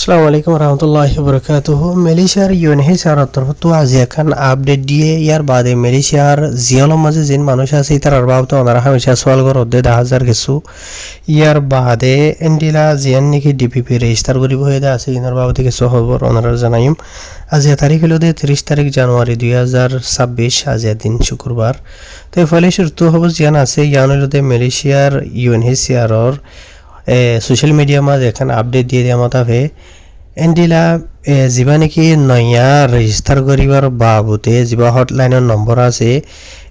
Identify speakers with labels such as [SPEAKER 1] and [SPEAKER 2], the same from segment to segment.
[SPEAKER 1] আসসালামু আলাইকুম রহমতুল্লাহি বরকাতুহু। মালয়েশিয়ার ইউএনএইচআর তরফতো আজি এখন আপডেট দিয়ে ইয়ার বাদে মালয়েশিয়ার জিয়লৰ মাঝে যেন মানুষ আছে তার বাবদ ওনারা হামেশা সওয়াল করতে 10,000 কিছু ইয়ার বাদে এন্ডিলা জিয়ান নাকি ডিপিপি রেজিস্টার করিব হয়ে আছে ইনার বাবদ কিছু খবর ওনারা জানাইম। আজি তারিখ হলো 30 তারিখ জানুয়ারি 2026 আজি দিন শুক্রবার। তো ফলে শুরু হবো জিয়ান আছে ইয়ান হলো মালয়েশিয়ার ইউএনএইচআরর সোশ্যাল মিডিয়া মাঝে এখন আপডেট দিয়ে দেওয়া মতাবে এন্ডিলা যা নাকি নয়া রেজিস্টার করিবার বাবদে যা হটলাইনের নম্বর আছে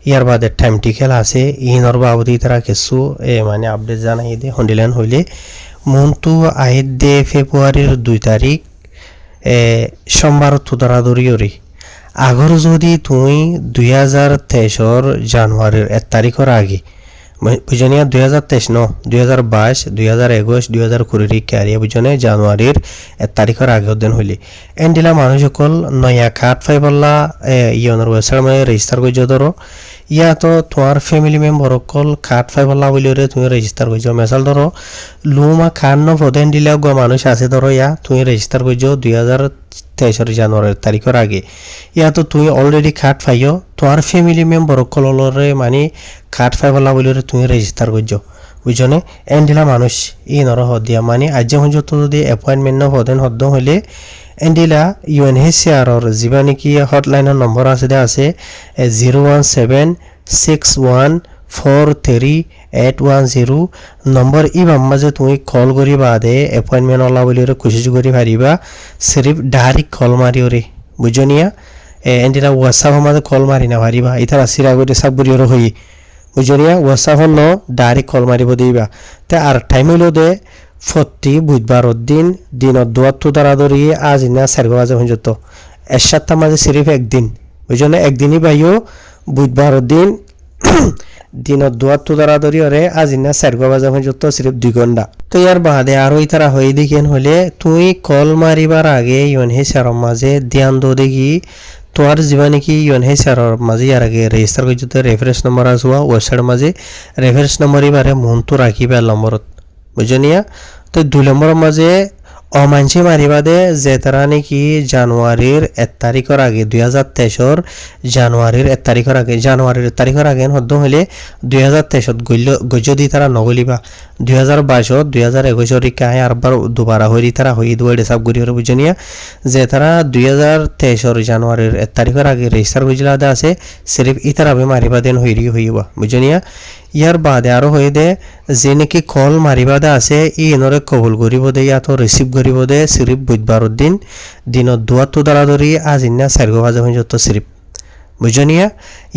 [SPEAKER 1] ইয়ার বাদে টাইম টিকেল আছে ইনর বাবদে তারা কিছু মানে আপডেট জানাই দিয়ে হন্ডিলেন হইলে মনটু আহিত দে ফেব্রুয়ারির 2 তারিখ সোমবার তুদারাদরিয়রি আগর যদি তুই 2023 জানুয়ারির 1 তারিখের আগে বুঝনিয়া 2023 ন 2022 2021 2020 ক্যারিয়া বুঝনে জানুয়ারির 1 তারিখের আগের দিন হইলে এন্ডিলা মানুষ সকল নয়া কার্ড ফাইবল্লা ইয়নের ওয়েবসাইট মানে রেজিস্টার করছ ধরো ইয়া তো তোমার ফ্যামিলি মেম্বার সকল কার্ড ফাইবল্লা বলিরে তুমি রেজিস্টার করছ মেসাল ধরো লুমা খান ন ফদেন দিলা গো মানুষ আছে ধরো ইয়া তুমি রেজিস্টার করছ 2023 জানুয়ারির তারিখের আগে ইয়া তো তুমি অলরেডি কার্ড পাইও তোমার ফ্যামিলি মেম্বার সকলরে মানে কার্ড ফাইবলা বলিরে তুমি রেজিস্টার করছ বুঝনে এন্ডিলা মানুষ ই নর হদিয়া মানে আজ পর্যন্ত যদি অ্যাপয়েন্টমেন্ট ন হদেন হদ্দ হইলে এন্ডিলা ইউএনএইচআরর যা নাকি হটলাইনের নম্বর আছে 01761438110 নম্বর ই মাঝে তুমি কল করি বাদে এপয়েন্টমেন্ট ওলা বলি কোশিশ করি পারিবা সিরিফ ডাইরেক্ট কল মারিওরে বুঝনিয়া এন্ডিলা হোয়াটসঅ্যাপ মাঝে কল মারি না পারিবা ইতারা সিরা করে সব বুড়িওর হই বুঝনিয়া হোয়াটসঅ্যাপ ন ডাইরেক্ট কল মারিব দিবা তে আর টাইম হইল দে ফতি বুধবার দিন দিনত দুয়াত্তু দ্বারা ধরি আজ ইনা 4 বাজে পর্যন্ত এর সাতটা মাঝে সিরিফ একদিন বুঝনে একদিনই পাইও বুধবার দিন দিনত দুয়াত্তু দ্বারা ধরি ওরে আজ ইনা 4 বাজে পর্যন্ত সিরিফ 2 ঘন্টা। তো ইয়ার বাদে আরো ইতারা হয়ে দেখেন হলে তুই কল মারিবার আগে ইউএনএইচআর মাঝে ধ্যান দো দেখি তোমার যা নাকি ইউএনএইচআরর মাঝে ইয়ার আগে রেজিস্টার করছো রেফারেন্স নম্বর আসবা ওয়েবসাইট মাঝে রেফারেন্স নম্বর এবারে মনটো রাখিবা নম্বরত বুঝনিয়া। তো 2 নম্বরের মাঝে অমানসি মারিবা দে যে তারা নাকি জানুয়ারির 1 তারিখের আগে 2023 জানুয়ারির 1 তারিখের আগে জানুয়ারির 1 তারিখের আগে হদ্দ হইলে 2023 গজ্জ দি তারা নগলিবা 2022 2021 রিকায় আরবার দুবারা হইরি তারা হই দুইডে সব গরিয়র বুঝনিয়া যে তারা 2023 জানুয়ারির 1 তারিখের আগে রেজিস্টার কইলা দা আছে সিরিফ ইতারা বে মারিবা দেন হইরি হইবা বুঝনিয়া। ইয়ার বাদে আরো হয়ে দে যে নাকি কল মারিবা দে আছে ই এনরে কবুল করিব দে ইয়া তো রিসিভ করিব দে সিরিফ বুধবার দিন দিনত দুয়াত্তু দ্বারা ধরি আজ ইন্না 4 বাজে পর্যন্ত সিরিফ বুঝনিয়া।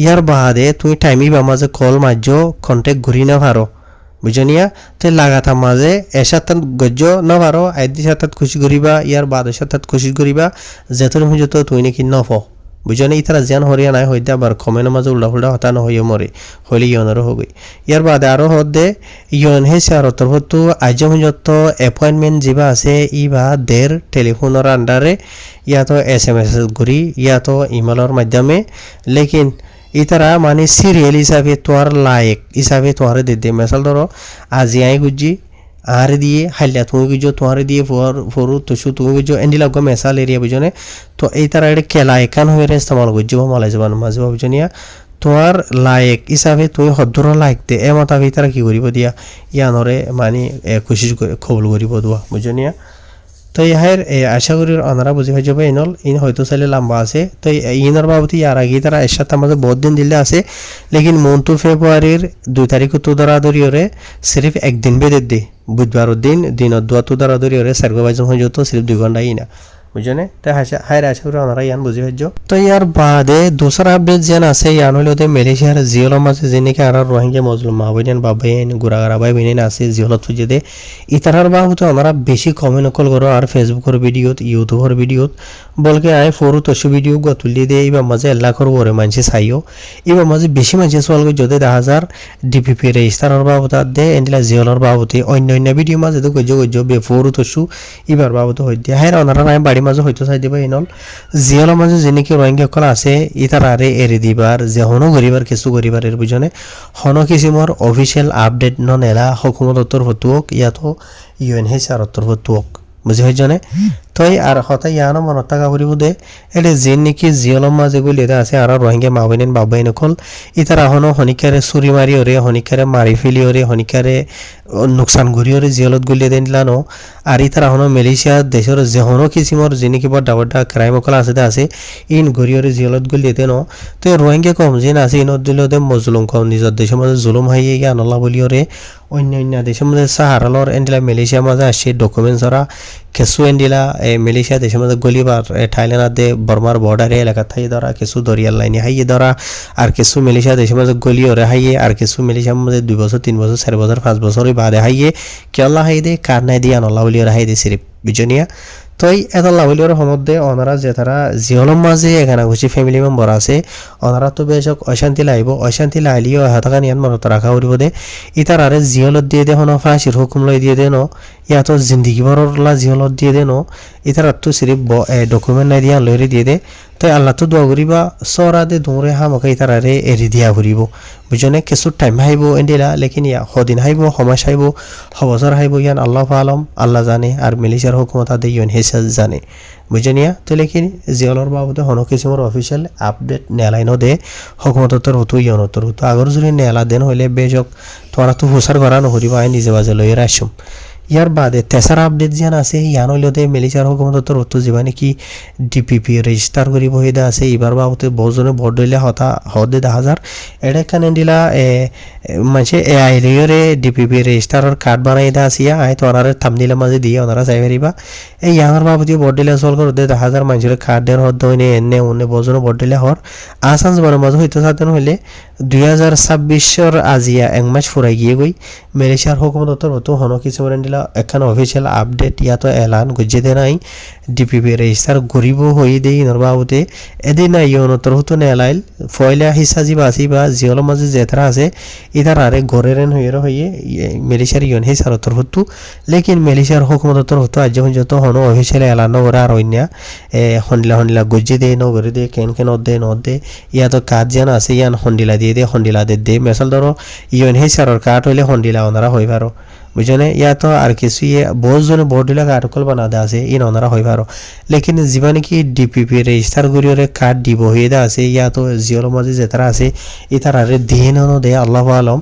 [SPEAKER 1] ইয়ার বাদে তুই টাইমি বা মাঝে কল মারজো কন্টেক্ট ঘুরি না পারো বুঝনিয়া। তো লাগাতা মাঝে এসাতাত গজ্জ না পারো আইদি সাতাত খুশি করিবা ইয়ার বাদে সাতাত খুশি করিবা যেতন পর্যন্ত তুই নাকি নফ বুঝনে ইতারা যেন হরিয়া নাই হইতে আবার কমেন্টের মাঝে উল্টা ফুল্টা হতা না হইয়া মরে হইলে ইয়নেরও হবই। ইয়ার বাদে আরও হদে ইউএনএইচআর তরফতো আজ পর্যন্ত এপয়েন্টমেন্ট যা আছে ই বা দের টেলিফোনের আন্ডারে ইয়া তো SMS করি ইয়া তো ইমেলের মাধ্যমে লেকিন ইতারা মানে সিরিয়াল হিসাবে তোমার লাইক হিসাবে তোমার দে মেসাল ধরো আজি আই গুজি আর দিয়ে হাইলা তুমি বুঝো তোমার দিয়ে ফরু তুসু তুমি বুঝো এন্ডিলা গো মেসাল এরিয়া বুঝনে। তো এই তারা এটা কেলা একান হয়ে ইস্তেমাল করছো মালাই যাবান মাঝে বুঝনিয়া তোমার লাইক হিসাবে তুমি হদ্দর লাইক দে এ মতা তারা কি করিব দিয়া ইয়ানরে মানে কোশিশ কবুল করিব দোয়া বুঝনিয়া। তো ইহার আশা করি ওনারা বুঝে হয়ে যাবে ইনল ইন হয়তো চাইলে লম্বা আছে। তো ইনর বাবদ ইয়ার আগে তারা এর সাথে আমাদের বহুত দিন দিলে আছে লেকিন মনটু ফেব্রুয়ারির 2 তারিখ তো ধরা ধরি ওরে সিরিফ একদিন বেঁধে দে বুধবার দিন দিনত দুয়াত্তু দ্বারা ধরি ওরে 4 বাজে পর্যন্ত সিরিফ 2 ঘন্টা ই না বুঝনে। তো হায় আশা করি ওনারা ইয়ান বুঝে হয়ে যাও। তো ইয়ার বাদে দোসরা আপডেট যেন আছে ইয়ান হইল মালয়েশিয়ার জিওলের মাঝে যে নাকি আর রোহিঙ্গা মুসলিম মা বইনেন বাবাইন গুড়াগারা বাই বইনেন আছে জিওলত পুজে দে ইতারার বাবদ ওনারা বেশি কমেন্ট কল করো আর ফেসবুকের ভিডিওত ইউটিউবের ভিডিওত বলকে আয় ফরু তসু ভিডিও গতুলি দে এবার মাঝে এলাকার ওরে মানুষে চাইও এবার মাঝে বেশি মানুষে সোয়াল করে যদি 10,000 ডিপিপি রেজিস্টারের বাবদ দে এন্ডিলা জিওলের বাবদে অন্য ভিডিও মাঝে তো গজ্জ বে ফরু তসু এবার বাবদ হয়ে দিয়ে হ্যাঁ ওনারা নাই বাড়ি মাঝে হয়তো চাই দিবা ইনল জিওলের মাঝে যে নাকি রোহিঙ্গা কল আছে ইতারারে এড়ি দিবার যে হনো গরিবার কিছু গরিবার এর বুঝনে হনো কিসিমর অফিসিয়াল আপডেট ননেলা হুকুমত তরফ তুক ইয়া তো ইউএনএইচআর তরফ তুক বুঝি হয়ে জানে। তই আর হতা ইয়ানো মনত থাকা করিব দে এলে যেন নাকি জিয়লম মাঝে গুলি আছে আর রোহিঙ্গা মাবাইনেন বাবাইন কল ইতারা হনো হনিকারে চুরি মারি ওরে হনিকারে মারি ফেলি ওরে হনিকারে নোকসান করি ওরে জিয়লত গুলিয়ে দেন দিলানো আর ইতারা হনো মালয়েশিয়া দেশের যে হনো কিসিমর যিনি কি বড় বড় ক্রাইম কল আছে ইন গরি ওরে জিয়লত গুলিয়ে দেন তো রোহিঙ্গা কম যেন আছে ইনত দিল দে মজলুম কম নিজের দেশের মাঝে জুলুম হাইয়ে গিয়ে আনল্লা বলি ওরে অন্য দেশের মধ্যে সাহারালর এন্ডিলা মালয়েশিয়া মাঝে আসছে ডকুমেন্টস ওরা কিছু এন্ডিলা মালয়েশিয়া দেশের মধ্যে গলিবার থাইল্যান্ড দে বর্মার বর্ডারে এলাকা থাই ধরা কিছু দরিয়ার লাইনে হাইয়ে ধরা আর কিছু মালয়েশিয়া দেশের মধ্যে গলি ওরে হাইয়ে আর কিছু মালয়েশিয়ার মধ্যে 2 বছর 3 বছর 4 বছর 5 বছরই বাদে হাইয়ে কেলা হাই দে কার নাই দিয়ে আনল্লা বলি ওরা হাই দে সিরিপ বিজনিয়া তই এটা লাভলিওর সমধ্যে ওনারা যে তারা জিহলম মাঝে এখানে গুছি ফ্যামিলি মেম্বার আছে ওনারা তো বেশ অশান্তি লাইব অশান্তি লাইলিও হাতাকা নিয়ান মনত রাখা উড়িব দে ইতার আরে জিহলত দিয়ে দে হন ফাঁসির হুকুম লই দিয়ে দে ন ইয়াতো জিন্দিগি বরলা জিহলত দিয়ে দে ন ইতার তো সিরিপ ডকুমেন্ট নাই দিয়া লইরে দিয়ে দে তাই আল্লাহ তো দোয়া করিবা সরা দে দৌড়ে হামকা ইতার আরে এরি দিয়া ঘুরিব বুঝনে কিছু টাইম হাইব এন্ডিলা লেকিন ইয়া হদিন হাইব সমাজ হাইব হবছর হাইব ইয়ান আল্লাহ আলম আল্লাহ জানে আর মালয়েশিয়ার হুকুমত আদে ইয়ন হেসা জানে বুঝনিয়া তো লেকিন জিয়লর বাবদে হন কিসিমর অফিসিয়াল আপডেট নেলাইনো দে হুকুমতর হতো ইয়নতর হতো আগর যদি নেলা দেন হইলে বেজক তোরা তো হুসার করা নহরিব আই নিজে বাজে লই রাখছুম ইয়ার বাদে তেসার আপডেট যেন আছে ইয়ান হইলে দে মালয়েশিয়ার হুকুমতর হতো যিবা নাকি ডিপিপি রেজিস্টার করিব হইদা আছে এবার বাবদে বহুজনে ভোট দিলে হতা হদে 10,000 এডে কানে দিলা মানে এআই রে ডিপিপি রেজিস্টারর কার্ড বানাই দা আসিয়া আই তোরারে থামনিলে মাঝে দিয়ে ওনারা চাই পারিবা এই ইয়ার বাবদে ভোট দিলে চল করে দে 10,000 মানুষের কার্ডের হদ দইনে এনে ওনে বহুজনে ভোট দিলে হর আসান জমানের মাঝে হইতে সাথেন হইলে 2026 আজিয়া এক মাস ফুরাই গিয়ে গই মালয়েশিয়ার হুকুমতর হতো হন কিছু দিলা এখানে অফিসিয়াল আপডেট ইয়াতো এলান গুজে দে নাই ডিপিপি রেজিস্টার গরিব হই দেই নরবাবতে এদিন ইয়নতর হতো নেলাইল ফয়লা হিসা জিবা আসি বা জিয়ল মাঝে যেতারা আছে ইতার আরে গরেরেন হইয়ে মালয়েশিয়ার ইয়ন হিসারতর হতো লেকিন মালয়েশিয়ার হুকুমতর হতো আজ যত হন অফিসিয়াল এলান ওরা আর অন্য হন্ডিলা গুজে দে নগরে দে কেন দে ইয়াতো কাজ যেন আছে ইয়ান হন্ডিলা দিয়ে দে হন্ডিলা দে মেসাল ধরো ইয়ন হিসারর কাঠ হইলে হন্ডিলা ওনারা হই পারো বুঝনে ইয়াতো আর কিছু বহুজনে বর্ডিলা আর্টিকল বানা দা আছে ইন ওনারা হই পারো লেকিন যিবা নাকি ডিপিপি রেজিস্টার করিওরে কার্ড দিব হয়ে দা আছে ইয়াতো জিওর মাঝে যেতারা আছে ইতারারে দিন দে আল্লাহ আলম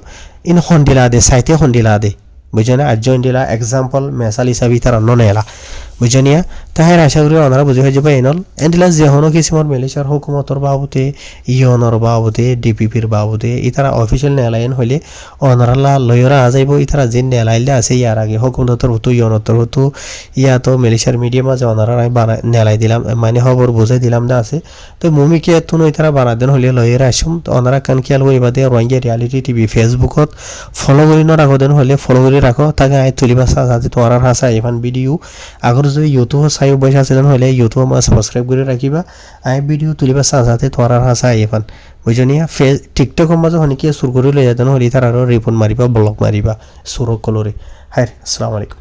[SPEAKER 1] ইন হন্ডিলা দে সাইতে হন্ডিলা দে বুঝনে আজ ইন্ডিলা এক্সাম্পল মেসাল হিসাবে তারা ননেলা বুঝনিয়া তাহের আশা করি ওনারা বুঝে হয়ে যাবে এনল এন্ডিলা যে হনো কিসিমর মালয়েশিয়ার হুকুমতর বাবদে ইয়নর বাবদে ডিপিপির বাবদে ইতারা অফিসিয়াল নেলাইন হইলে ওনারা লয়রা আজাইব ইতারা যে নেলাইলে আছে ইয়ার আগে হুকুমতর হতো ইয়নতর হতো ইয়াতো মালয়েশিয়ার মিডিয়া মাঝে ওনারা নেলাই দিলাম মানে খবর বুঝাই দিলাম দা আছে তো মুমিকে এতুন ইতারা বানা দেন হইলে লয়রা আসুম তো ওনারা কান খেয়াল করিবা দে রোহিঙ্গা রিয়ালিটি টিভি ফেসবুকত ফলো করি রাখো দেন হইলে ফলো করে রাখো তাকে আই তুলিবা সাথে তোমার হাসা এখান ভিডিও আগর যদি ইউটিউব চাই বসে আছিলেন হলে ইউটিউব সাবস্ক্রাইব করে রাখিবা আই ভিডিও তুলিবা সাথে তোমার হাসা এখান বুঝনিয়া টিকটকৰ মাঝে হনিকে সুর করে লই যেতেন হলে তার আরো report Mariba block Mariba সুরক কলরে high আসসালামু আলাইকুম।